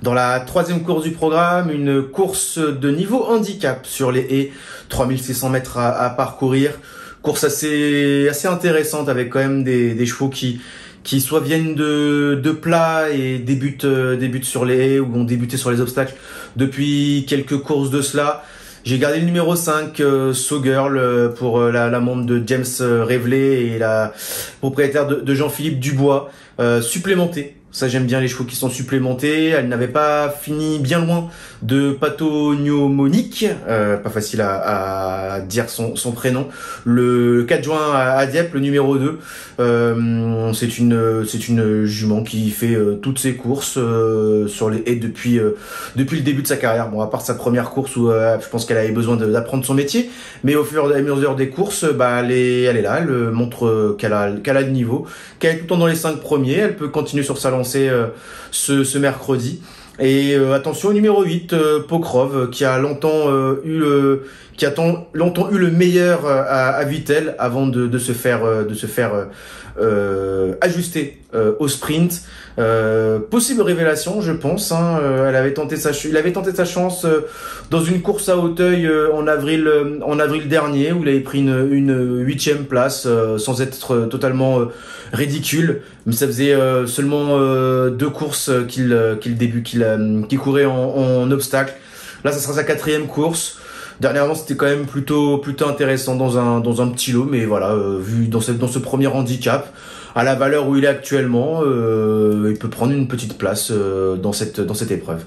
Dans la troisième course du programme, une course de niveau handicap sur les haies, 3600 mètres à parcourir. Course assez intéressante avec quand même des chevaux qui soit viennent de plat et débutent sur les haies ou ont débuté sur les obstacles depuis quelques courses de cela. J'ai gardé le numéro 5, So Girl, pour la montre de James Reveley et la propriétaire de Jean-Philippe Dubois, supplémentée. Ça, j'aime bien les chevaux qui sont supplémentés. Elle n'avait pas fini bien loin de Pathognomonique, pas facile à dire son prénom. Le 4 juin à Dieppe, le numéro 2. C'est une jument qui fait toutes ses courses sur les haies depuis le début de sa carrière. Bon, à part sa première course où je pense qu'elle avait besoin d'apprendre son métier, mais au fur et à mesure des courses, elle est là. Elle montre qu'elle a le niveau, qu'elle est tout le temps dans les 5 premiers. Elle peut continuer sur sa lancée ce mercredi. Et attention au numéro 8, Pokrov, qui a longtemps eu le meilleur à Vittel avant de se faire ajuster au sprint. Possible révélation, je pense. Il avait tenté sa chance dans une course à Auteuil en avril dernier, où il avait pris une 8e place sans être totalement ridicule. Mais ça faisait seulement 2 courses qu'il courait en obstacle. Là, ça sera sa 4e course. Dernièrement, c'était quand même plutôt intéressant dans un petit lot, mais voilà, vu dans ce premier handicap, à la valeur où il est actuellement, il peut prendre une petite place dans cette épreuve.